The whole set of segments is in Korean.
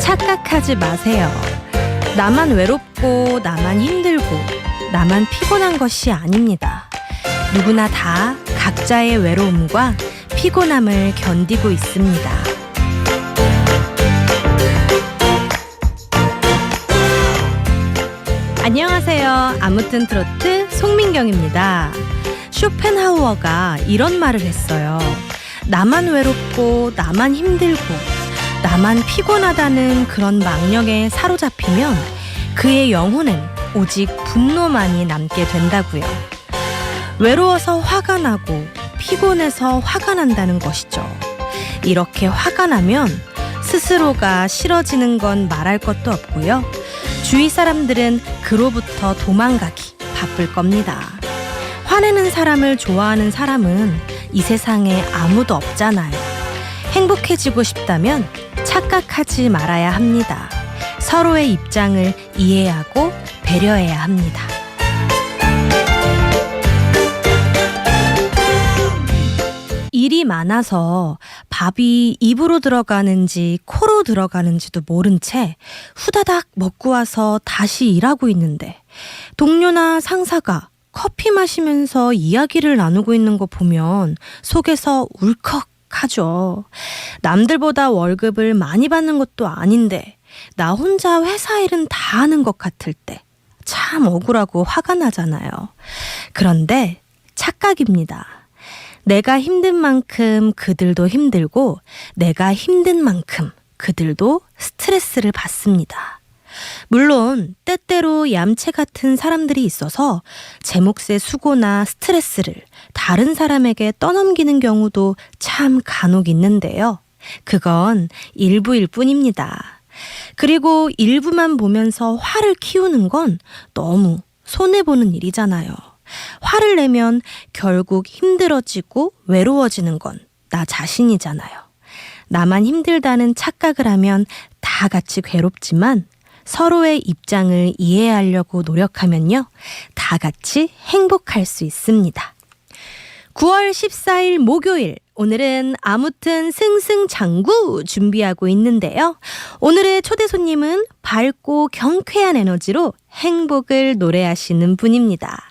착각하지 마세요. 나만 외롭고 나만 힘들고 나만 피곤한 것이 아닙니다. 누구나 다 각자의 외로움과 피곤함을 견디고 있습니다. 안녕하세요. 아무튼 트로트 송민경입니다. 쇼펜하우어가 이런 말을 했어요. 나만 외롭고 나만 힘들고 나만 피곤하다는 그런 망령에 사로잡히면 그의 영혼은 오직 분노만이 남게 된다고요. 외로워서 화가 나고 피곤해서 화가 난다는 것이죠. 이렇게 화가 나면 스스로가 싫어지는 건 말할 것도 없고요. 주위 사람들은 그로부터 도망가기 바쁠 겁니다. 화내는 사람을 좋아하는 사람은 이 세상에 아무도 없잖아요. 행복해지고 싶다면 착각하지 말아야 합니다. 서로의 입장을 이해하고 배려해야 합니다. 일이 많아서 밥이 입으로 들어가는지 코로 들어가는지도 모른 채 후다닥 먹고 와서 다시 일하고 있는데 동료나 상사가 커피 마시면서 이야기를 나누고 있는 거 보면 속에서 울컥하죠. 남들보다 월급을 많이 받는 것도 아닌데 나 혼자 회사 일은 다 하는 것 같을 때 참 억울하고 화가 나잖아요. 그런데 착각입니다. 내가 힘든 만큼 그들도 힘들고 내가 힘든 만큼 그들도 스트레스를 받습니다. 물론 때때로 얌체 같은 사람들이 있어서 제 몫의 수고나 스트레스를 다른 사람에게 떠넘기는 경우도 참 간혹 있는데요. 그건 일부일 뿐입니다. 그리고 일부만 보면서 화를 키우는 건 너무 손해보는 일이잖아요. 화를 내면 결국 힘들어지고 외로워지는 건 나 자신이잖아요. 나만 힘들다는 착각을 하면 다 같이 괴롭지만 서로의 입장을 이해하려고 노력하면요. 다 같이 행복할 수 있습니다. 9월 14일 목요일, 오늘은 아무튼 승승장구 준비하고 있는데요. 오늘의 초대 손님은 밝고 경쾌한 에너지로 행복을 노래하시는 분입니다.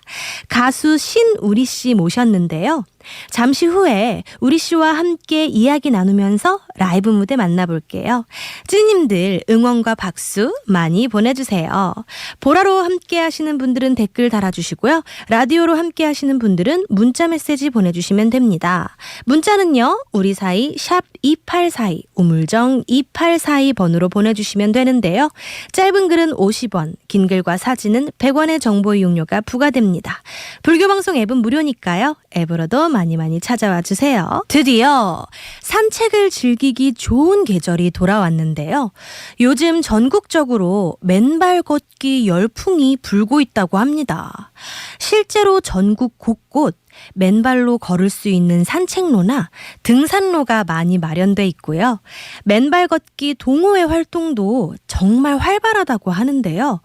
가수 신우리 씨 모셨는데요. 잠시 후에 우리 씨와 함께 이야기 나누면서 라이브 무대 만나볼게요. 찐님들 응원과 박수 많이 보내주세요. 보라로 함께 하시는 분들은 댓글 달아주시고요. 라디오로 함께 하시는 분들은 문자 메시지 보내주시면 됩니다. 문자는요. 우리 사이 샵 2842 우물정 2842번으로 보내주시면 되는데요. 짧은 글은 50원, 긴 글과 사진은 100원의 정보 이용료가 부과됩니다. 불교방송 앱은 무료니까요. 앱으로도 많이 찾아와 주세요. 드디어 산책을 즐기기 좋은 계절이 돌아왔는데요. 요즘 전국적으로 맨발 걷기 열풍이 불고 있다고 합니다. 실제로 전국 곳곳 맨발로 걸을 수 있는 산책로나 등산로가 많이 마련돼 있고요. 맨발 걷기 동호회 활동도 정말 활발하다고 하는데요.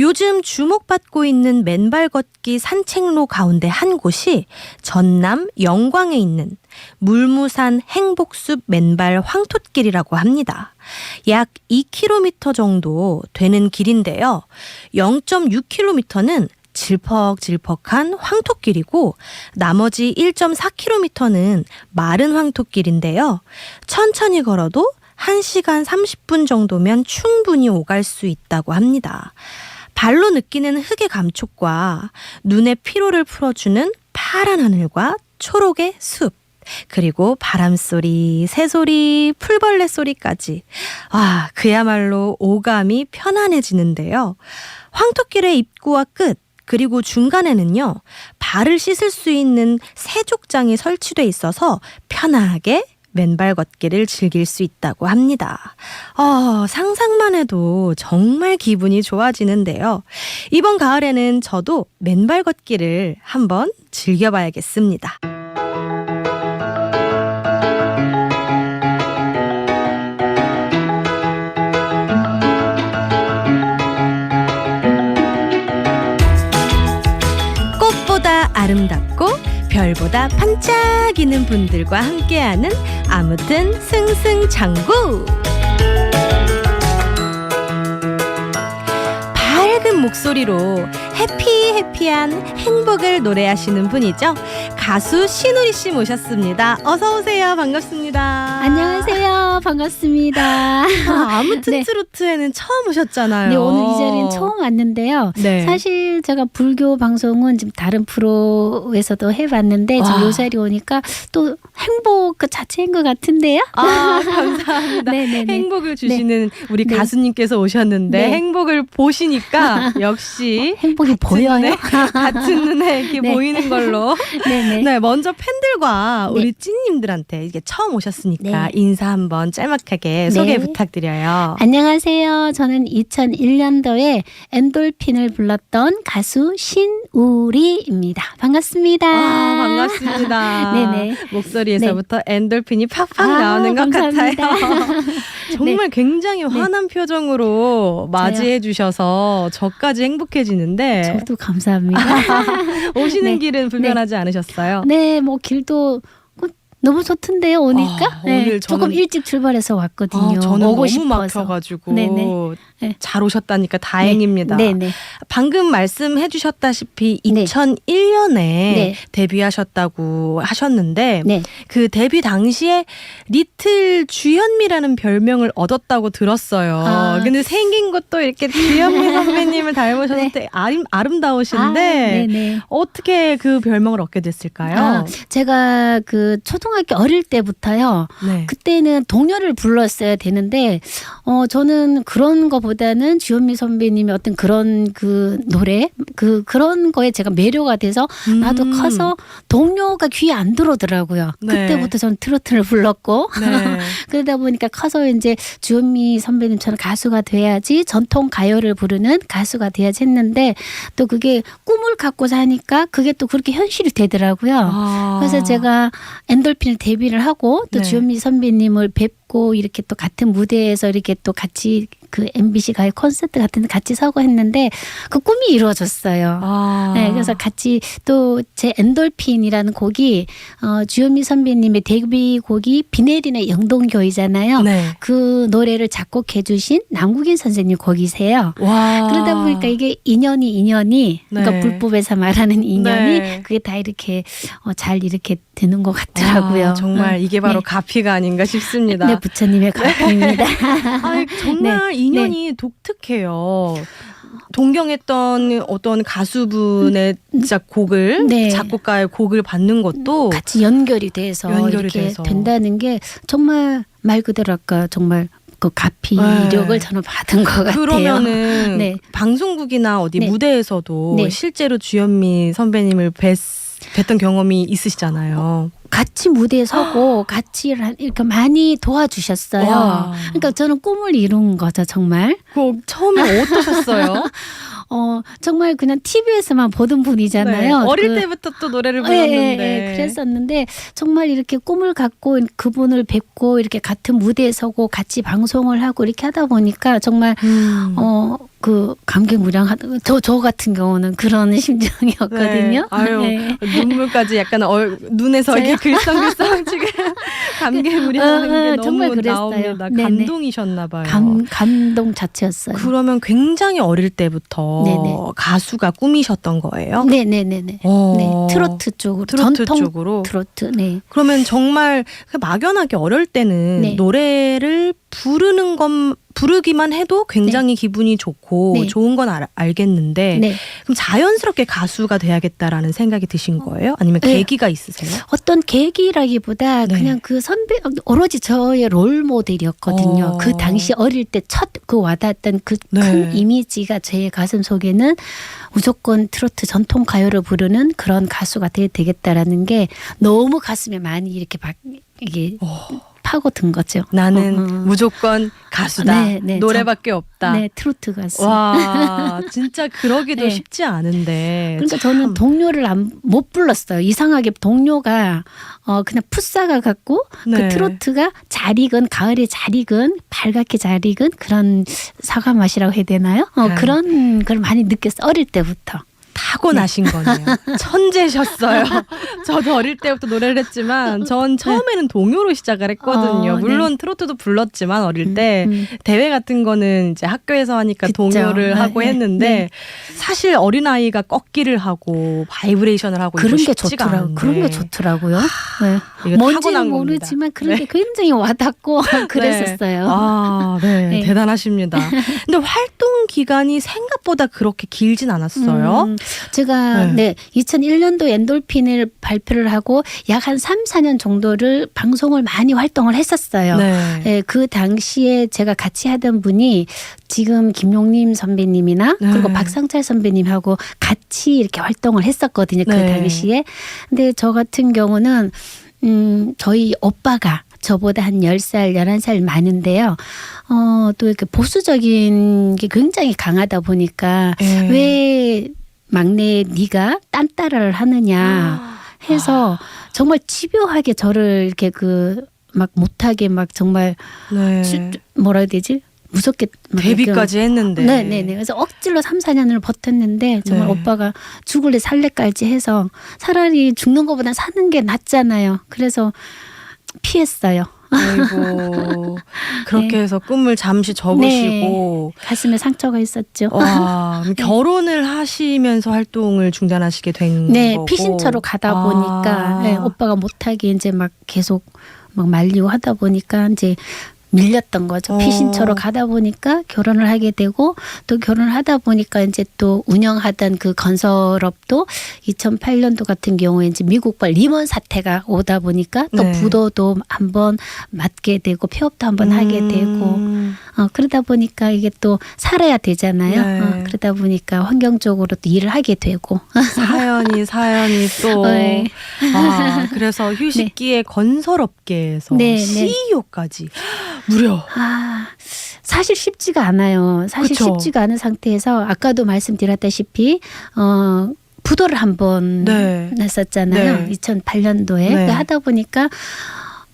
요즘 주목받고 있는 맨발 걷기 산책로 가운데 한 곳이 전남 영광에 있는 물무산 행복숲 맨발 황톳길이라고 합니다. 약 2km 정도 되는 길인데요. 0.6km는 질퍽질퍽한 황토길이고 나머지 1.4km는 마른 황토길인데요. 천천히 걸어도 1시간 30분 정도면 충분히 오갈 수 있다고 합니다. 발로 느끼는 흙의 감촉과 눈의 피로를 풀어주는 파란 하늘과 초록의 숲, 그리고 바람소리, 새소리, 풀벌레 소리까지 그야말로 오감이 편안해지는데요. 황토길의 입구와 끝, 그리고 중간에는요, 발을 씻을 수 있는 세족장이 설치돼 있어서 편하게 맨발 걷기를 즐길 수 있다고 합니다. 상상만 해도 정말 기분이 좋아지는데요. 이번 가을에는 저도 맨발 걷기를 한번 즐겨봐야겠습니다. 꽃보다 아름답고 별보다 반짝이는 분들과 함께하는 아무튼 승승장구. 목소리로 해피해피한 행복을 노래하시는 분이죠. 가수 신우리 씨 모셨습니다. 어서 오세요. 반갑습니다. 안녕하세요. 반갑습니다. 아무튼 네. 트로트에는 처음 오셨잖아요. 네, 오늘 이 자리는 처음 왔는데요. 네. 사실 제가 불교 방송은 지금 다른 프로에서도 해봤는데 지금 요 자리 오니까 또 행복 그 자체인 것 같은데요. 감사합니다. 네네네. 행복을 주시는 우리 네. 가수님께서 오셨는데 네. 행복을 보시니까 역시 행복이 보여요. 눈에, 같은 눈에 이렇게 네. 보이는 걸로. 네네. 네, 먼저 팬들과 네. 우리 찐님들한테 이게 처음 오셨으니까 네. 인사 한번 짤막하게 소개 부탁드려요. 안녕하세요. 저는 2001년도에 엔돌핀을 불렀던 가수 신우리입니다. 반갑습니다. 반갑습니다. 네네. 목소리에서부터 엔돌핀이 팍팍 나오는 것 감사합니다. 같아요. 정말 굉장히 환한 표정으로 맞이해 주셔서 저까지 행복해지는데 저도 감사합니다. 오시는 네. 길은 불편하지 않으셨어요? 네, 뭐 길도 너무 좋던데요 오니까. 오늘 조금 저는- 일찍 출발해서 왔거든요. 저는 오고 너무 싶어서. 막혀가지고 네네. 네. 잘 오셨다니까 다행입니다. 네네. 방금 말씀해 주셨다시피 네. 2001년에 네. 데뷔하셨다고 하셨는데 네. 그 데뷔 당시에 리틀 주현미라는 별명을 얻었다고 들었어요. 근데 생긴 것도 이렇게 주현미 선배님을 닮으셨는데 아름다우신데 네네. 어떻게 그 별명을 얻게 됐을까요? 제가 그 초등학교 어릴 때부터요. 네. 그때는 동요를 불렀어야 되는데 저는 그런 거보다는 주현미 선배님의 어떤 그런 그 노래 그런 거에 제가 매료가 돼서 나도 커서 동요가 귀에 안 들어오더라고요. 네. 그때부터 저는 트로트를 불렀고 네. 그러다 보니까 커서 이제 주현미 선배님처럼 가수가 돼야지 전통 가요를 부르는 가수가 돼야지 했는데 또 그게 꿈을 갖고 사니까 그게 또 그렇게 현실이 되더라고요. 그래서 제가 엔돌핀을 데뷔를 하고 또 네. 주현미 선배님을 뵙고 이렇게 또 같은 무대에서 이렇게 또 같이 그 MBC 가요 콘서트 같은 데 같이 서고 했는데 그 꿈이 이루어졌어요. 네, 그래서 같이 또 제 엔돌핀이라는 곡이 주현미 선배님의 데뷔곡이 비 내리는 영동교이잖아요. 네. 그 노래를 작곡해 주신 남국인 선생님 곡이세요. 와. 그러다 보니까 이게 인연이 그러니까 네. 불법에서 말하는 인연이 네. 그게 다 이렇게 잘 이렇게 되는 것 같더라고요. 정말 이게 바로 네. 가피가 아닌가 싶습니다. 네, 부처님의 가피입니다. 정말 인연이 독특해요. 동경했던 어떤 가수분의 진짜 곡을 네. 작곡가의 곡을 받는 것도 같이 연결이 돼서 연결이 이렇게 돼서. 된다는 된다는 게 정말 말 그대로 아까 정말 그 가피력을 네. 저는 받은 것 같아요. 그러면은 네. 방송국이나 어디 네. 무대에서도 네. 실제로 주현미 선배님을 뵀던 경험이 있으시잖아요. 같이 무대에 서고 같이 이렇게 많이 도와주셨어요. 와. 그러니까 저는 꿈을 이룬 거죠, 정말. 처음에 어떠셨어요? 정말 그냥 TV에서만 보던 분이잖아요. 네. 어릴 때부터 또 노래를 불렀는데. 그랬었는데 정말 이렇게 꿈을 갖고 그분을 뵙고 이렇게 같은 무대에 서고 같이 방송을 하고 이렇게 하다 보니까 정말 그 감개무량하다. 저 같은 경우는 그런 심정이었거든요. 네. 아유, 네. 눈물까지 약간 눈에서 이렇게 글썽글썽 지금 감개무량한 게 정말 너무 그랬어요. 나옵니다. 네네. 감동이셨나 봐요. 감동 자체였어요. 그러면 굉장히 어릴 때부터 네네. 가수가 꿈이셨던 거예요? 네네네네. 네, 트로트 쪽으로. 트로트 전통 쪽으로. 트로트. 네. 그러면 정말 막연하게 어릴 때는 네. 노래를 부르기만 해도 굉장히 기분이 좋고 네. 좋은 건 알겠는데 네. 그럼 자연스럽게 가수가 돼야겠다라는 생각이 드신 거예요? 아니면 네. 계기가 있으세요? 어떤 계기라기보다 네. 그냥 그 선배 오로지 저의 롤 모델이었거든요. 그 당시 어릴 때 첫 그 와닿았던 그 큰 네. 이미지가 제 가슴 속에는 무조건 트로트 전통 가요를 부르는 그런 가수가 되겠다라는 게 너무 가슴에 많이 이렇게 이게 파고든 거죠. 나는 무조건 가수다. 네, 네. 노래밖에 없다. 네, 트로트 가수. 와, 진짜 그러기도 네. 쉽지 않은데. 그러니까 참. 저는 동요를 못 불렀어요. 이상하게 동요가 그냥 풋사가 같고 네. 그 트로트가 잘 익은 가을에 잘 익은 발갛게 잘 익은 그런 사과 맛이라고 해야 되나요? 그런 걸 많이 느꼈어요. 어릴 때부터. 타고나신 거네요. 천재셨어요. 저도 어릴 때부터 노래를 했지만 전 처음에는 동요로 시작을 했거든요. 물론 트로트도 불렀지만 어릴 때 대회 같은 거는 이제 학교에서 하니까 그쵸. 동요를 하고 네. 했는데 네. 사실 어린아이가 꺾기를 하고 바이브레이션을 하고 그런 이거 게 쉽지가 좋더라고요. 않은데 그런 게 좋더라고요. 네. 이거 뭔지는 타고난 모르지만 겁니다. 그런 게 굉장히 와닿고 그랬었어요. 아, 네. 네. 대단하십니다. 근데 활동 기간이 생각보다 그렇게 길진 않았어요. 제가 네. 2001년도 엔돌핀을 발표를 하고 약 한 3, 4년 정도를 방송을 많이 활동을 했었어요. 네. 네, 그 당시에 제가 같이 하던 분이 지금 김용림 선배님이나 네. 그리고 박상철 선배님하고 같이 이렇게 활동을 했었거든요. 그 네. 당시에. 근데 저 같은 경우는 저희 오빠가 저보다 한 10살, 11살 많은데요. 또 이렇게 보수적인 게 굉장히 강하다 보니까 네. 왜 막내 네가 딴따라를 하느냐 해서 정말 집요하게 저를 이렇게 막 못하게 막 정말 네. 뭐라 해야 되지? 무섭게 막 데뷔까지 했는데. 네네네. 그래서 억지로 3, 4년을 버텼는데 정말 네. 오빠가 죽을래 살래까지 해서 차라리 죽는 것보다 사는 게 낫잖아요. 그래서 피했어요. 아이고 그렇게 네. 해서 꿈을 잠시 접으시고 가슴에 상처가 있었죠. 와 그럼 결혼을 하시면서 활동을 중단하시게 된 네, 거고. 피신처로 가다 보니까 네, 오빠가 못하게 이제 막 계속 막 말리고 하다 보니까 이제 밀렸던 거죠. 피신처로 가다 보니까 결혼을 하게 되고 또 결혼을 하다 보니까 이제 또 운영하던 그 건설업도 2008년도 같은 경우에 이제 미국발 리먼 사태가 오다 보니까 또 네. 부도도 한번 맞게 되고 폐업도 한번 하게 되고 그러다 보니까 이게 또 살아야 되잖아요. 네. 그러다 보니까 환경적으로 또 일을 하게 되고 사연이 또 네. 아, 그래서 휴식기에 건설업계에서 네, 네. CEO까지 무려 사실 쉽지가 않아요. 사실 그쵸. 쉽지가 않은 상태에서 아까도 말씀드렸다시피 부도를 한번 네. 났었잖아요. 네. 2008년도에 네. 하다 보니까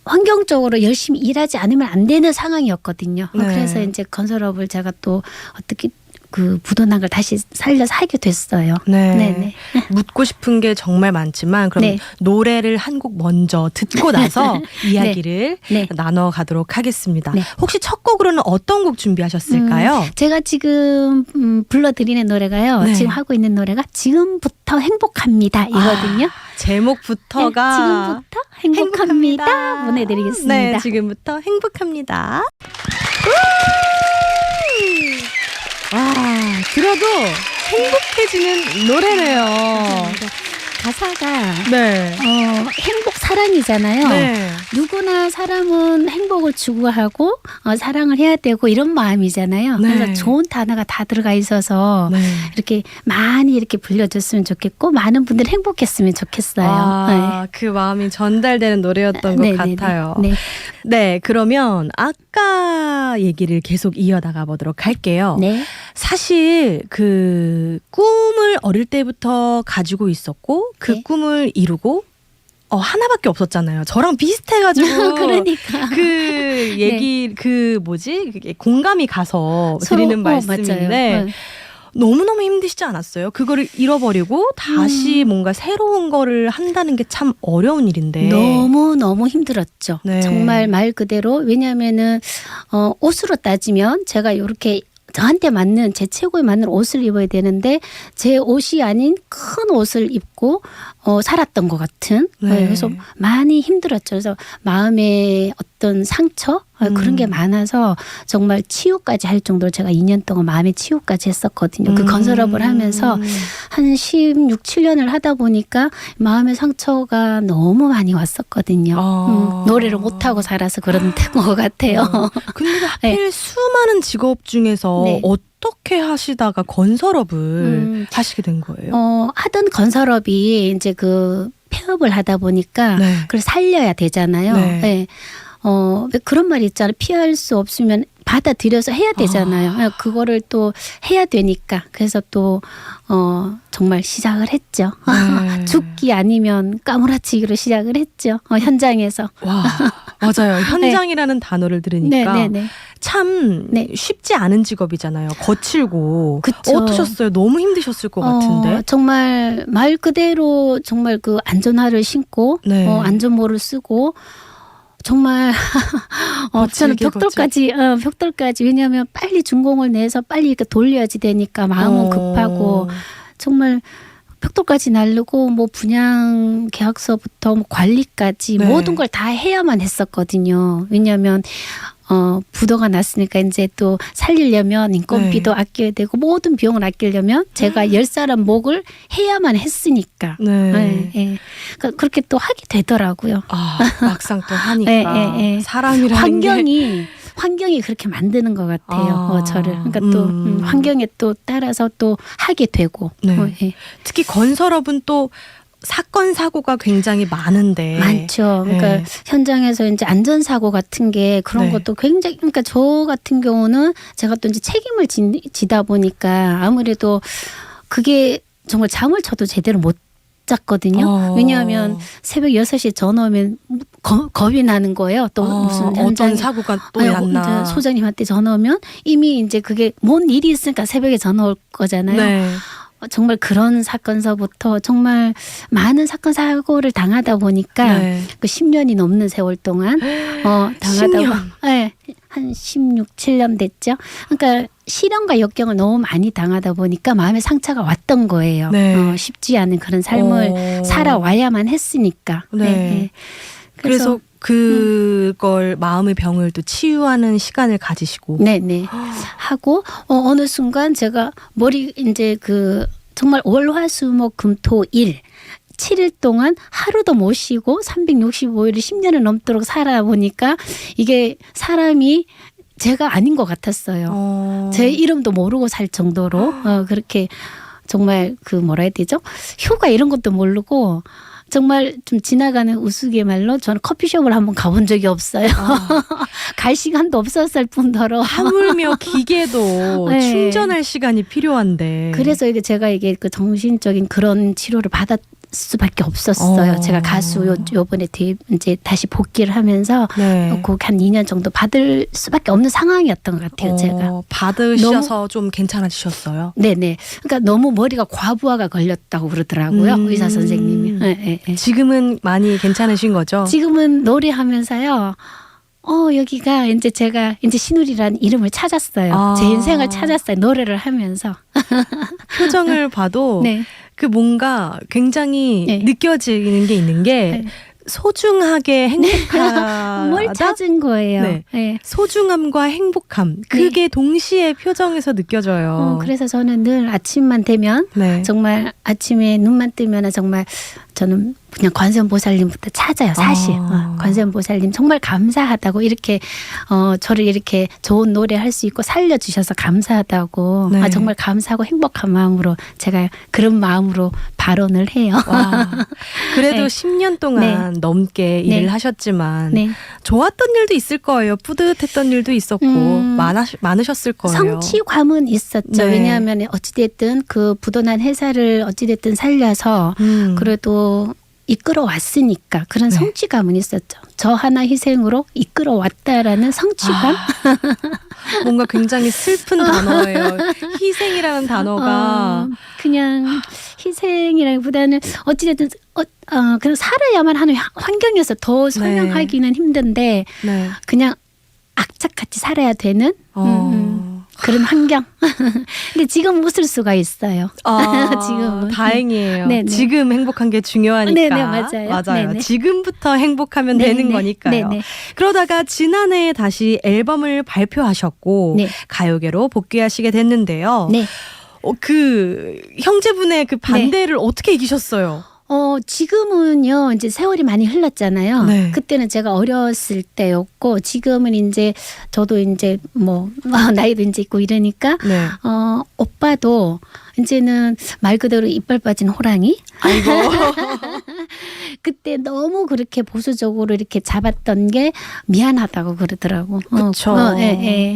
환경적으로 열심히 일하지 않으면 안 되는 상황이었거든요. 네. 그래서 이제 건설업을 제가 또 어떻게 그 부도난 걸 다시 살려서 하게 됐어요. 네. 네네. 묻고 싶은 게 정말 많지만 그럼 네. 노래를 한 곡 먼저 듣고 나서 이야기를 네. 나눠가도록 하겠습니다. 네. 혹시 첫 곡으로는 어떤 곡 준비하셨을까요? 제가 지금 불러드리는 노래가요. 네. 지금 하고 있는 노래가 지금부터 행복합니다 이거든요. 제목부터가 네, 지금부터 행복합니다. 보내드리겠습니다. 네, 지금부터 행복합니다. 들어도 행복해지는 노래네요. 가사가 네. 행복 사랑이잖아요. 네. 누구나 사람은 행복을 추구하고 사랑을 해야 되고 이런 마음이잖아요. 네. 그래서 좋은 단어가 다 들어가 있어서 네. 이렇게 많이 이렇게 불려줬으면 좋겠고 많은 분들이 행복했으면 좋겠어요. 그 마음이 전달되는 노래였던 것 네네네. 같아요. 네. 네, 그러면 아까 얘기를 계속 이어나가 보도록 할게요. 네. 사실 그 꿈을 어릴 때부터 가지고 있었고 그 네. 꿈을 이루고 하나밖에 없었잖아요. 저랑 비슷해가지고 그러니까. 그 얘기 그게 공감이 가서 드리는 말씀인데 맞아요. 너무너무 힘드시지 않았어요? 그거를 잃어버리고 다시 뭔가 새로운 거를 한다는 게 참 어려운 일인데. 너무 힘들었죠. 네. 정말 말 그대로 왜냐하면은 옷으로 따지면 제가 이렇게 저한테 맞는 제 최고에 맞는 옷을 입어야 되는데 제 옷이 아닌 큰 옷을 입고 살았던 것 같은 네. 그래서 많이 힘들었죠. 그래서 마음에 어떤 상처 그런 게 많아서 정말 치유까지 할 정도로 제가 2년 동안 마음의 치유까지 했었거든요. 그 건설업을 하면서 한 16, 7년을 하다 보니까 마음의 상처가 너무 많이 왔었거든요. 노래를 못하고 살아서 그런 것 같아요. 근데 하필 수많은 직업 중에서 네. 어떻게 하시다가 건설업을 하시게 된 거예요? 하던 건설업이 이제 그 폐업을 하다 보니까 네. 그걸 살려야 되잖아요. 네. 네. 왜 그런 말이 있잖아요. 피할 수 없으면 받아들여서 해야 되잖아요. 그거를 또 해야 되니까. 그래서 또, 정말 시작을 했죠. 네. 죽기 아니면 까무라치기로 시작을 했죠. 현장에서. 와, 맞아요. 현장이라는 단어를 들으니까 네네네. 참 네. 쉽지 않은 직업이잖아요. 거칠고. 그쵸. 어떠셨어요? 너무 힘드셨을 것 같은데. 정말 말 그대로 정말 그 안전화를 신고 네. 안전모를 쓰고 정말 저는 거칠게, 벽돌까지 왜냐하면 빨리 준공을 내서 빨리 이렇게 돌려야지 되니까 마음은 급하고 정말 벽돌까지 나르고 뭐 분양 계약서부터 뭐 관리까지 네. 모든 걸 다 해야만 했었거든요. 왜냐하면 부도가 났으니까 이제 또 살리려면 인건비도 아껴야 되고 모든 비용을 아끼려면 제가 10사람 목을 해야만 했으니까. 네. 네, 네. 그러니까 그렇게 또 하게 되더라고요. 아, 막상 또 하니까 네, 네, 네. 사람이라는 게 환경이 그렇게 만드는 것 같아요. 아, 저를. 그러니까 또 환경에 또 따라서 또 하게 되고. 네. 예. 특히 건설업은 또 사건 사고가 굉장히 많은데 많죠. 그러니까 네. 현장에서 이제 안전사고 같은 게 그런 네. 것도 굉장히, 그러니까 저 같은 경우는 제가 또 이제 책임을 지다 보니까 아무래도 그게 정말 잠을 저도 제대로 못 잤거든요. 왜냐하면 새벽 6시에 전화 오면 겁이 나는 거예요. 또 무슨 어떤 사고가 또 났나. 소장님한테 전화 오면 이미 이제 그게 뭔 일이 있으니까 새벽에 전화 올 거잖아요. 네. 정말 그런 사건서부터 정말 많은 사건 사고를 당하다 보니까 네. 그 10년이 넘는 세월 동안 당하다 10년. 네, 한 16, 7년 됐죠. 그러니까 시련과 역경을 너무 많이 당하다 보니까 마음에 상처가 왔던 거예요. 네. 쉽지 않은 그런 삶을 살아와야만 했으니까. 네. 네. 그래서 그걸 마음의 병을 또 치유하는 시간을 가지시고. 네네. 하고 어느 순간 제가 머리 이제 그 정말 월화수목금토일 7일 동안 하루도 못 쉬고 365일을 10년을 넘도록 살아보니까 이게 사람이 제가 아닌 것 같았어요. 제 이름도 모르고 살 정도로 그렇게 정말 그 뭐라 해야 되죠? 휴가 이런 것도 모르고 정말 좀 지나가는 우스갯말로 저는 커피숍을 한번 가본 적이 없어요. 갈 시간도 없었을 뿐더러 하물며 기계도 네. 충전할 시간이 필요한데. 그래서 이게 제가 이게 그 정신적인 그런 치료를 받았 수밖에 없었어요. 제가 가수 요번에 이제 다시 복귀를 하면서 네. 그 한 2년 정도 받을 수밖에 없는 상황이었던 것 같아요. 제가. 받으셔서 좀 괜찮아지셨어요? 네네. 그러니까 너무 머리가 과부하가 걸렸다고 그러더라고요. 의사 선생님이. 네, 네. 지금은 많이 괜찮으신 거죠? 지금은 노래하면서요. 여기가 이제 제가 이제 신우리라는 이름을 찾았어요. 제 인생을 찾았어요. 노래를 하면서. 표정을 봐도 네. 그 뭔가 굉장히 네. 느껴지는 게 있는 게 네. 소중하게 행복하다. 뭘 찾은 거예요. 네. 네. 소중함과 행복함 그게 동시에 표정에서 느껴져요. 그래서 저는 늘 아침만 되면 네. 정말 아침에 눈만 뜨면 정말 저는 그냥 관세음보살님부터 찾아요. 사실 관세음보살님 정말 감사하다고 이렇게 저를 이렇게 좋은 노래 할 수 있고 살려주셔서 감사하다고 네. 정말 감사하고 행복한 마음으로 제가 그런 마음으로 발언을 해요. 와, 그래도 네. 10년 동안 넘게 일을 네. 하셨지만 네. 좋았던 일도 있을 거예요. 뿌듯했던 일도 있었고 많으셨을 거예요. 성취감은 있었죠. 네. 왜냐하면 어찌됐든 그 부도난 회사를 어찌됐든 살려서 그래도 이끌어 왔으니까 그런 네. 성취감은 있었죠. 저 하나 희생으로 이끌어 왔다라는 성취감. 뭔가 굉장히 슬픈 단어예요. 희생이라는 단어가 그냥 희생이라기보다는 어찌됐든 그냥 살아야만 하는 환경에서 더 설명하기는 힘든데 네. 그냥 악착같이 살아야 되는 그런 환경. 근데 지금 웃을 수가 있어요. 지금은. 다행이에요. 네네. 지금 행복한 게 중요하니까. 네네, 맞아요. 맞아요. 네네. 지금부터 행복하면 네네. 되는 거니까요. 네네. 그러다가 지난해에 다시 앨범을 발표하셨고 네. 가요계로 복귀하시게 됐는데요. 네. 그 형제분의 그 반대를 어떻게 이기셨어요? 지금은요, 이제 세월이 많이 흘렀잖아요. 네. 그때는 제가 어렸을 때였고, 지금은 이제 저도 이제 나이도 이제 있고 이러니까, 네. 오빠도 이제는 말 그대로 이빨 빠진 호랑이? 아이고. 그때 너무 그렇게 보수적으로 이렇게 잡았던 게 미안하다고 그러더라고. 그렇죠.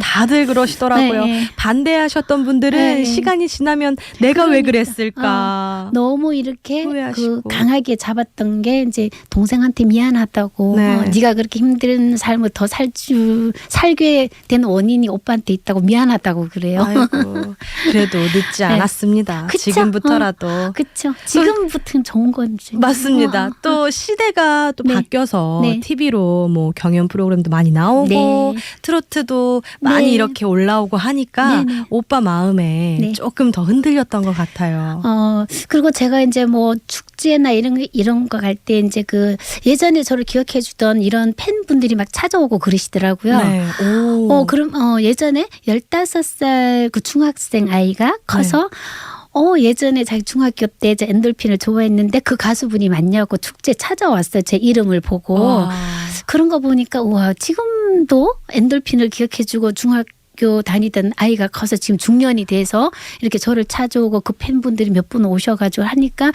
다들 그러시더라고요. 반대하셨던 분들은 시간이 지나면 내가 왜 그랬을까. 너무 이렇게 후회하시고. 그 강하게 잡았던 게 이제 동생한테 미안하다고. 네. 네가 그렇게 힘든 삶을 더 살게 된 원인이 오빠한테 있다고 미안하다고 그래요. 아이고, 그래도 늦지 않았습니다. 그쵸? 지금부터라도. 그렇죠. 지금부터는 좋은 건지. 맞습니다. 또 시대가 또 바뀌어서 TV로 뭐 경연 프로그램도 많이 나오고 트로트도 많이 이렇게 올라오고 하니까 오빠 마음에 조금 더 흔들렸던 것 같아요. 그리고 제가 이제 뭐 축제나 이런 거 갈 때 이제 그 예전에 저를 기억해 주던 이런 팬분들이 막 찾아오고 그러시더라고요. 네. 그럼 예전에 15살 그 중학생 아이가 커서 예전에 자기 중학교 때 이제 엔돌핀을 좋아했는데 그 가수분이 맞냐고 축제 찾아왔어요. 제 이름을 보고. 그런 거 보니까 우와, 지금도 엔돌핀을 기억해주고 중학교 다니던 아이가 커서 지금 중년이 돼서 이렇게 저를 찾아오고 그 팬분들이 몇 분 오셔가지고 하니까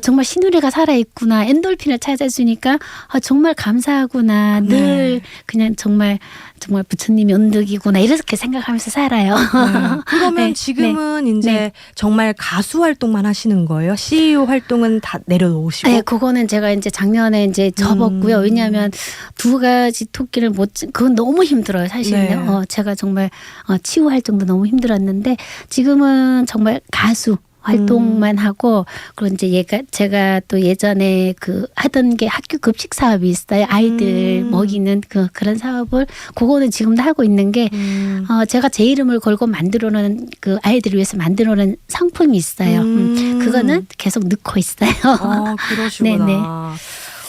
정말 신우리가 살아있구나. 엔돌핀을 찾아주니까 정말 감사하구나. 늘 그냥 정말 부처님이 은덕이구나 이렇게 생각하면서 살아요. 그러면 지금은 이제 정말 가수 활동만 하시는 거예요? CEO 활동은 다 내려놓으시고? 네, 그거는 제가 이제 작년에 이제 접었고요. 왜냐하면 두 가지 토끼를 그건 너무 힘들어요. 사실은요. 제가 정말 치유할 정도 너무 힘들었는데 지금은 정말 가수 활동만 하고 그리고 이제 제가 또 예전에 그 하던 게 학교 급식 사업이 있어요. 아이들 먹이는 그런 사업을 그거는 지금도 하고 있는 게 제가 제 이름을 걸고 만들어놓은 그 아이들을 위해서 만들어놓은 상품이 있어요. 그거는 계속 넣고 있어요. 그러시구나. 네네.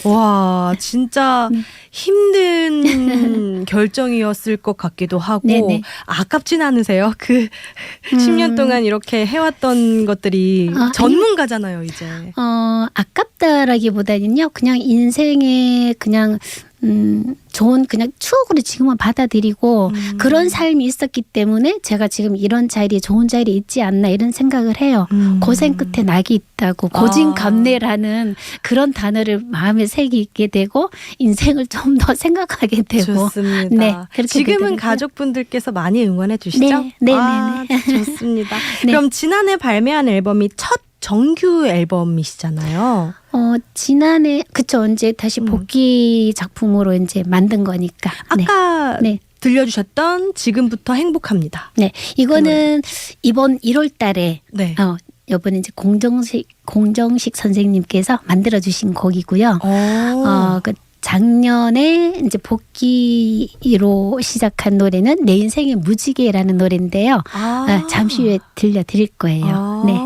와, 진짜 힘든 결정이었을 것 같기도 하고 아깝진 않으세요? 그 10년 동안 이렇게 해왔던 것들이 전문가잖아요, 이제. 아깝다라기보다는요. 그냥 인생에 그냥 좋은 그냥 추억으로 지금은 받아들이고 그런 삶이 있었기 때문에 제가 지금 이런 자리에 좋은 자리에 있지 않나 이런 생각을 해요. 고생 끝에 낙이 있다고 고진감래라는 그런 단어를 마음에 새기게 되고 인생을 좀 더 생각하게 되고. 좋습니다. 네, 그렇게 지금은 되더라고요. 가족분들께서 많이 응원해 주시죠? 네. 좋습니다. 그럼 지난해 발매한 앨범이 첫 정규 앨범이시잖아요. 지난해 언제 다시 복귀 작품으로 이제 만든 거니까. 아까 들려주셨던 지금부터 행복합니다. 네, 이거는 이번 1월 달에 이번에 이제 공정식 선생님께서 만들어 주신 곡이고요. 그 작년에 이제 복귀로 시작한 노래는 내 인생의 무지개라는 노래인데요. 잠시 후에 들려드릴 거예요. 네.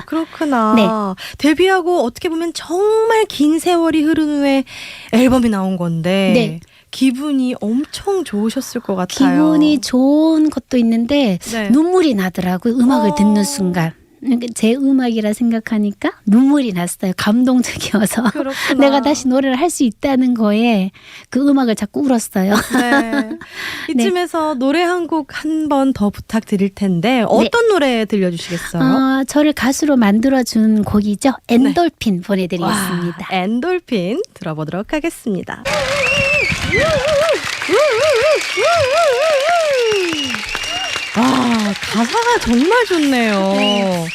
그렇구나. 데뷔하고 어떻게 보면 정말 긴 세월이 흐른 후에 앨범이 나온 건데 기분이 엄청 좋으셨을 것 같아요. 기분이 좋은 것도 있는데 눈물이 나더라고요. 음악을 듣는 순간. 제 음악이라 생각하니까 눈물이 났어요. 감동적이어서. 그렇구나. 내가 다시 노래를 할 수 있다는 거에 그 음악을 자꾸 울었어요. 이쯤에서 노래 한 곡 한 번 더 부탁드릴 텐데 어떤 노래 들려주시겠어요? 저를 가수로 만들어준 곡이죠. 엔돌핀 보내드리겠습니다. 엔돌핀 들어보도록 하겠습니다. 가사가 정말 좋네요.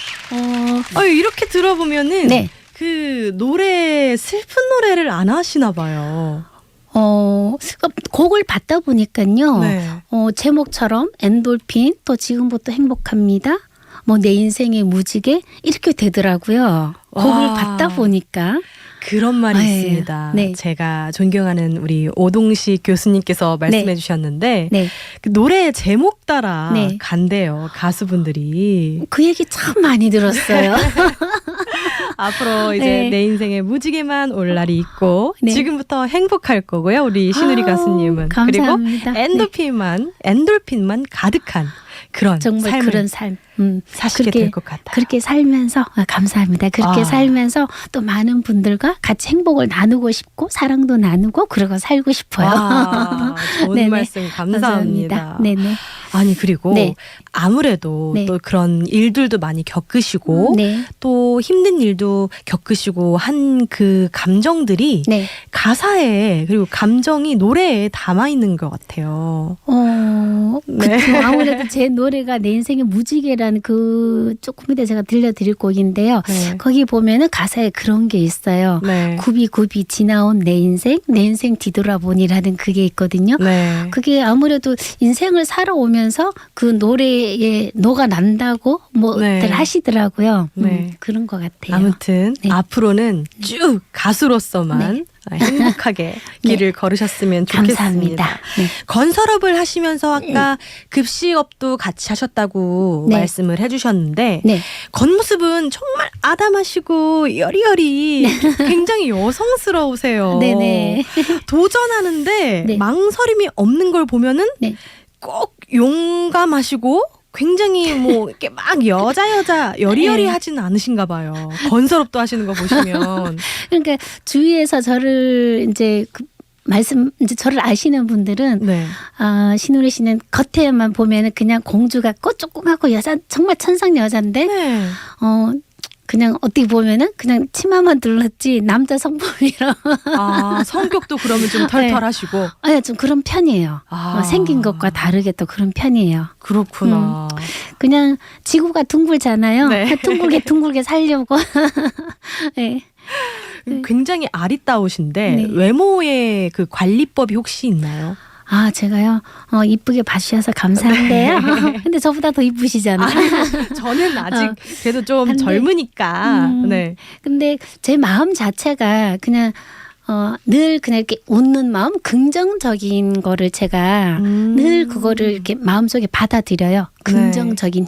이렇게 들어보면은 그 노래 슬픈 노래를 안 하시나 봐요. 곡을 받다 보니까요. 제목처럼 엔돌핀 또 지금부터 행복합니다. 뭐 내 인생의 무지개 이렇게 되더라고요. 곡을 받다 보니까. 그런 말이 있습니다. 제가 존경하는 우리 오동식 교수님께서 말씀해 주셨는데 그 노래 제목 따라 간대요. 가수분들이. 그 얘기 참 많이 들었어요. 앞으로 이제 내 인생에 무지개만 올 날이 있고 지금부터 행복할 거고요. 우리 신우리 가수님은. 감사합니다. 그리고 엔돌핀만 가득한 그런 정말 삶을 그런 삶. 사시게 될 것 같아요. 그렇게 살면서 감사합니다. 그렇게 살면서 또 많은 분들과 같이 행복을 나누고 싶고 사랑도 나누고 그러고 살고 싶어요. 와, 좋은 네네. 말씀 감사합니다. 네네. 아니 그리고 네. 아무래도 네. 또 그런 일들도 많이 겪으시고 네. 또 힘든 일도 겪으시고 한 그 감정들이 네. 가사에 그리고 감정이 노래에 담아 있는 것 같아요. 네. 그렇죠. 아무래도 제 노래가 내 인생의 무지개라는 그 조금 이따 제가 들려드릴 곡인데요. 네. 거기 보면은 가사에 그런 게 있어요. 네. 굽이 지나온 내 인생 뒤돌아보니라는 그게 있거든요. 네. 그게 아무래도 인생을 살아오면서 그 노래에 녹아 난다고 뭐들 네. 하시더라고요. 네. 그런 것 같아요. 아무튼 네. 앞으로는 쭉 가수로서만 네. 행복하게 길을 걸으셨으면 좋겠습니다. 감사합니다. 네. 건설업을 하시면서 아까 급식업도 같이 하셨다고 네. 말씀을 해주셨는데 네. 겉모습은 정말 아담하시고 여리여리 굉장히 여성스러우세요. 네네. 도전하는데 네. 망설임이 없는 걸 보면은 네. 꼭 용감하시고 굉장히 뭐 이렇게 막 여자 여리여리하지는 않으신가 봐요. 건설업도 하시는 거 보시면. 그러니까 주위에서 저를 이제 이제 저를 아시는 분들은 네. 신우리 씨는 겉에만 보면은 그냥 공주 같고 조그맣고 여자 정말 천상 여잔데 네. 그냥 어떻게 보면은 그냥 치마만 둘렀지 남자 성품이라 성격도 그러면 좀 털털하시고. 좀 그런 편이에요. 생긴 것과 다르게 또 그런 편이에요. 그렇구나. 그냥 지구가 둥글잖아요. 네. 둥글게 살려고. 네. 굉장히 아리따우신데 네. 외모의 그 관리법이 혹시 있나요? 제가요 이쁘게 봐주셔서 감사한데요. 근데 저보다 더 이쁘시잖아요. 저는 아직 그래도 좀 근데, 젊으니까. 네. 근데 제 마음 자체가 그냥 늘 그냥 이렇게 웃는 마음, 긍정적인 거를 제가 늘 그거를 이렇게 마음속에 받아들여요. 긍정적인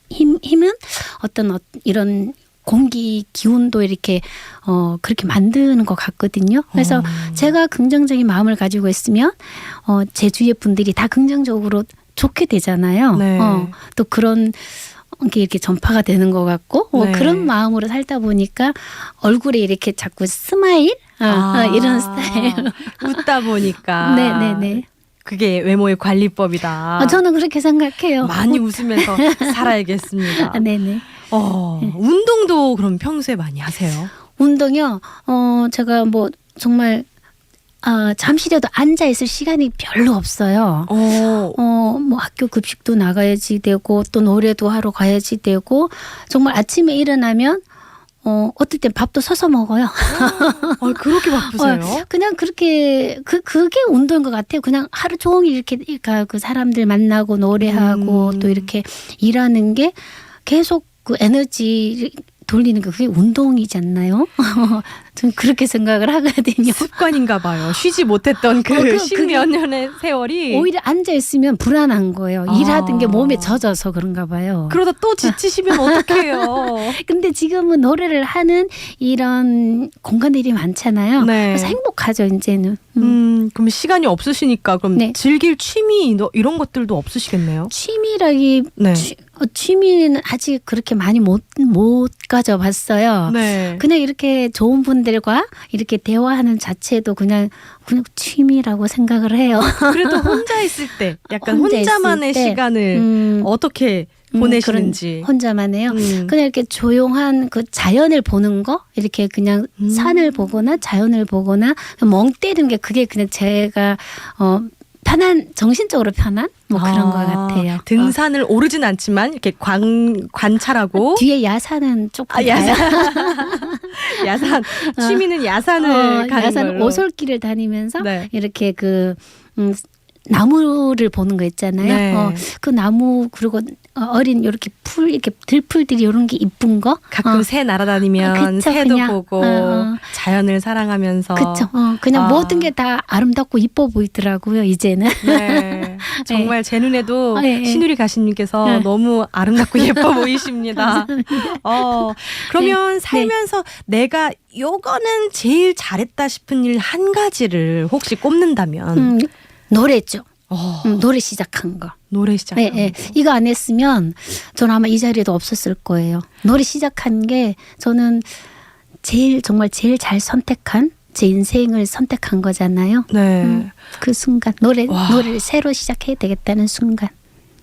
힘은 어떤 이런 공기 기운도 이렇게 그렇게 만드는 것 같거든요. 그래서 제가 긍정적인 마음을 가지고 있으면 제 주위의 분들이 다 긍정적으로 좋게 되잖아요. 네. 또 그런 게 이렇게 전파가 되는 것 같고 네. 그런 마음으로 살다 보니까 얼굴에 이렇게 자꾸 스마일 이런 스타일. 웃다 보니까. 네네네. 그게 외모의 관리법이다. 저는 그렇게 생각해요. 많이 웃으면서 살아야겠습니다. 네네. 운동도 그럼 평소에 많이 하세요? 운동요. 제가 뭐 정말 잠시라도 앉아 있을 시간이 별로 없어요. 뭐 학교 급식도 나가야지 되고 또 노래도 하러 가야지 되고 정말 아침에 일어나면 어떨 땐 밥도 서서 먹어요. 그렇게 바쁘세요? 그냥 그렇게 그게 운동인 것 같아요. 그냥 하루 종일 이렇게 그 사람들 만나고 노래하고 또 이렇게 일하는 게 계속 그 에너지 돌리는 게 그게 운동이지 않나요? 전 그렇게 생각을 하거든요. 습관인가 봐요. 쉬지 못했던 그 십몇 년의 세월이. 오히려 앉아 있으면 불안한 거예요. 일하던 게 몸에 젖어서 그런가 봐요. 그러다 또 지치시면 어떡해요. 근데 지금은 노래를 하는 이런 공간들이 많잖아요. 네. 그래서 행복하죠, 이제는. 그럼 시간이 없으시니까 그럼 네. 즐길 취미 이런 것들도 없으시겠네요? 취미라기 취미는 아직 그렇게 많이 못 가져봤어요. 네. 그냥 이렇게 좋은 분들과 이렇게 대화하는 자체도 그냥 취미라고 생각을 해요. 그래도 혼자 있을 때 약간 혼자 혼자만의 있을 때, 시간을 어떻게 보내시는지. 혼자만해요. 그냥 이렇게 조용한 그 자연을 보는 거 이렇게 그냥 산을 보거나 자연을 보거나 멍 때리는 게 그게 그냥 제가 편한 정신적으로 편한 뭐 그런 것 같아요. 등산을 오르진 않지만 이렇게 관찰하고 뒤에 야산은 조금 야산 취미는 야산을 가는 야산 걸로. 오솔길을 다니면서 네. 이렇게 나무를 보는 거 있잖아요. 네. 그 나무 그리고 어린 이렇게 풀 이렇게 들풀들이 이런 게 이쁜 거. 가끔 새 날아다니면 그쵸, 새도 그냥, 보고 자연을 사랑하면서. 그렇죠. 그냥 모든 게 다 아름답고 이뻐 보이더라고요. 이제는. 네. 정말 제 눈에도 네. 신우리 가수님께서 네. 너무 아름답고 예뻐 보이십니다. 그러면 네. 살면서 내가 요거는 제일 잘했다 싶은 일 한 가지를 혹시 꼽는다면 노래죠. 노래 시작한 거. 노래 시작한 네, 네. 거. 이거 안 했으면 저는 아마 이 자리에도 없었을 거예요. 노래 시작한 게 저는 정말 제일 잘 선택한 제 인생을 선택한 거잖아요. 네. 그 순간 노래를 새로 시작해야 되겠다는 순간.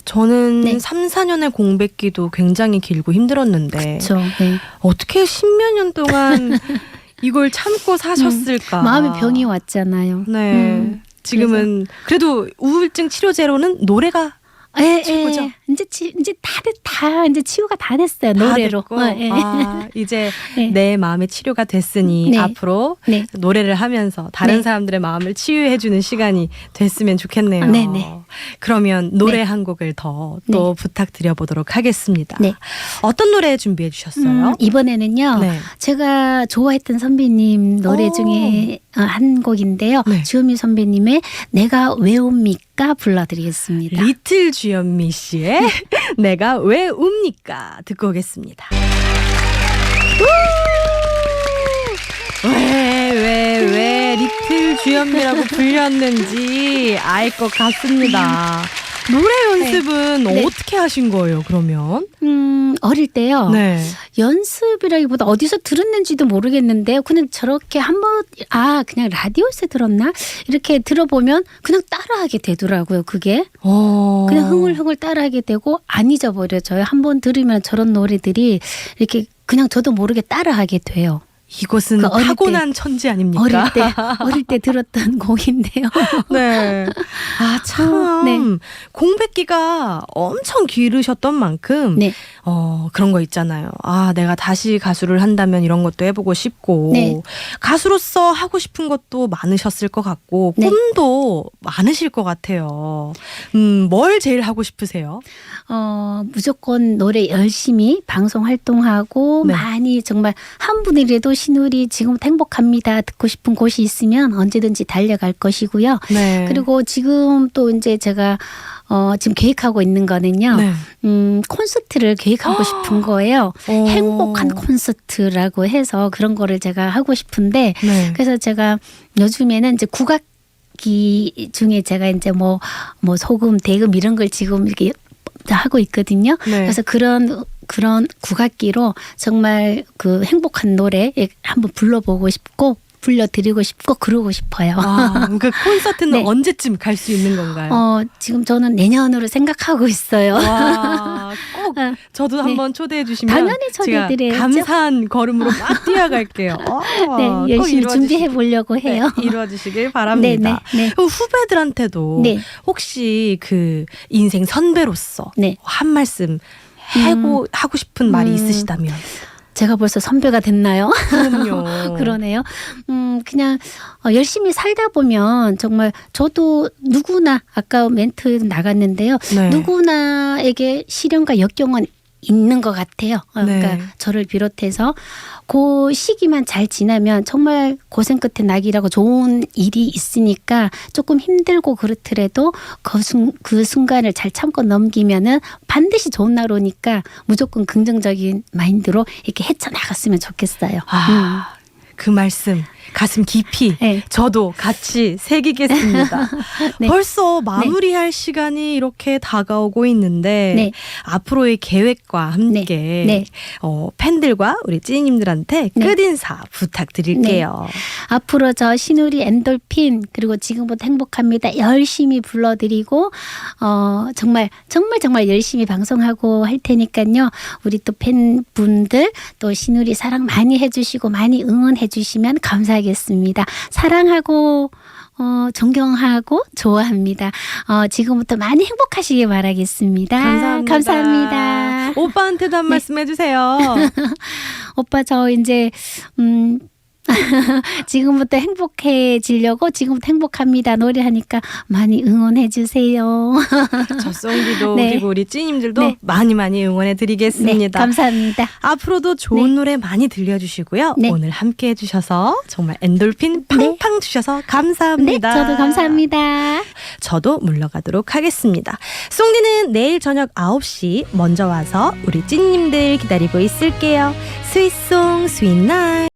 저는 네. 3, 4년의 공백기도 굉장히 길고 힘들었는데 그렇죠. 네. 어떻게 10몇 년 동안 이걸 참고 사셨을까? 마음의 병이 왔잖아요. 네. 지금은 그래도 우울증 치료제로는 노래가 최고죠. 이제 다 이제 치유가 다 됐어요. 다 노래로. 됐고, 이제 네. 내 마음의 치료가 됐으니 네. 앞으로 네. 노래를 하면서 다른 네. 사람들의 마음을 치유해주는 시간이 됐으면 좋겠네요. 네, 네. 그러면 노래 네. 한 곡을 더 또 부탁드려보도록 하겠습니다. 네. 어떤 노래 준비해 주셨어요? 이번에는요. 네. 제가 좋아했던 선배님 노래 오. 중에 한 곡인데요. 네. 주현미 선배님의 내가 왜 옵니까 불러드리겠습니다. 리틀 주현미 씨의 내가 왜 웁니까 듣고 오겠습니다. 왜 리틀 주현미라고 불렸는지 알 것 같습니다. 노래 연습은 네. 어떻게 하신 거예요, 그러면? 어릴 때요. 네. 연습이라기보다 어디서 들었는지도 모르겠는데요. 그냥 저렇게 한번 그냥 라디오에서 들었나? 이렇게 들어보면 그냥 따라하게 되더라고요. 그게. 그냥 흥얼흥얼 따라하게 되고 안 잊어버려져요. 한번 들으면 저런 노래들이 이렇게 그냥 저도 모르게 따라하게 돼요. 이것은 그 어릴 타고난 천지 아닙니까? 어릴 때 들었던 곡인데요. 네. 참. 네. 공백기가 엄청 길으셨던 만큼 네. 그런 거 있잖아요. 내가 다시 가수를 한다면 이런 것도 해보고 싶고 네. 가수로서 하고 싶은 것도 많으셨을 것 같고 네. 꿈도 많으실 것 같아요. 뭘 제일 하고 싶으세요? 무조건 노래 열심히 방송 활동하고 네. 많이 정말 한 분이라도 신우리 지금부터 행복합니다 듣고 싶은 곳이 있으면 언제든지 달려갈 것이고요. 네. 그리고 지금 또 이제 제가 지금 계획하고 있는 거는요. 네. 콘서트를 계획하고 싶은 거예요. 행복한 콘서트라고 해서 그런 거를 제가 하고 싶은데 네. 그래서 제가 요즘에는 이제 국악기 중에 제가 이제 뭐 소금, 대금 이런 걸 지금 이렇게 하고 있거든요. 네. 그래서 그런 국악기로 정말 그 행복한 노래 한번 불러보고 싶고 불려드리고 싶고 그러고 싶어요. 그 콘서트는 네. 언제쯤 갈 수 있는 건가요? 지금 저는 내년으로 생각하고 있어요. 와, 꼭 저도 네. 한번 초대해 주시면 당연히 초대드려야죠. 제가 감사한 걸음으로 막 뛰어갈게요. 네, 꼭 열심히 이루어지시- 준비해 보려고 해요. 네, 이루어지시길 바랍니다. 네, 네, 네. 그럼 후배들한테도 네. 혹시 그 인생 선배로서 네. 한 말씀 하고 싶은 말이 있으시다면? 제가 벌써 선배가 됐나요? 그럼요. 그러네요. 그냥 열심히 살다 보면 정말 저도 누구나 아까 멘트 나갔는데요. 네. 누구나에게 시련과 역경은 있는 것 같아요. 그러니까 네. 저를 비롯해서 그 시기만 잘 지나면 정말 고생 끝에 낙이라고 좋은 일이 있으니까 조금 힘들고 그렇더라도 그 순간을 잘 참고 넘기면은 반드시 좋은 날 오니까 무조건 긍정적인 마인드로 이렇게 헤쳐나갔으면 좋겠어요. 그 말씀 가슴 깊이 네. 저도 같이 새기겠습니다. 네. 벌써 마무리할 시간이 이렇게 다가오고 있는데 네. 앞으로의 계획과 함께 네. 팬들과 우리 찌님들한테 네. 끝인사 부탁드릴게요. 앞으로 저 신우리 엔돌핀 그리고 지금부터 행복합니다 열심히 불러드리고 정말 열심히 방송하고 할 테니까요. 우리 또 팬분들 또 신우리 사랑 많이 해주시고 많이 응원해 주시면 감사하겠습니다. 사랑하고 존경하고 좋아합니다. 지금부터 많이 행복하시길 바라겠습니다. 감사합니다. 감사합니다. 오빠한테도 한 말씀 해주세요. 오빠 저 이제 지금부터 행복해지려고 지금부터 행복합니다 노래하니까 많이 응원해 주세요. 저송기도 네. 그리고 우리 찌님들도 네. 많이 응원해 네, 드리겠습니다. 감사합니다. 앞으로도 좋은 네. 노래 많이 들려주시고요. 네. 오늘 함께 해주셔서 정말 엔돌핀 네. 팡팡 주셔서 네, 감사합니다. 저도 감사합니다. 저도 물러가도록 하겠습니다. 송디는 내일 저녁 9시 먼저 와서 우리 찐님들 기다리고 있을게요. 스윗송 스윗나잇.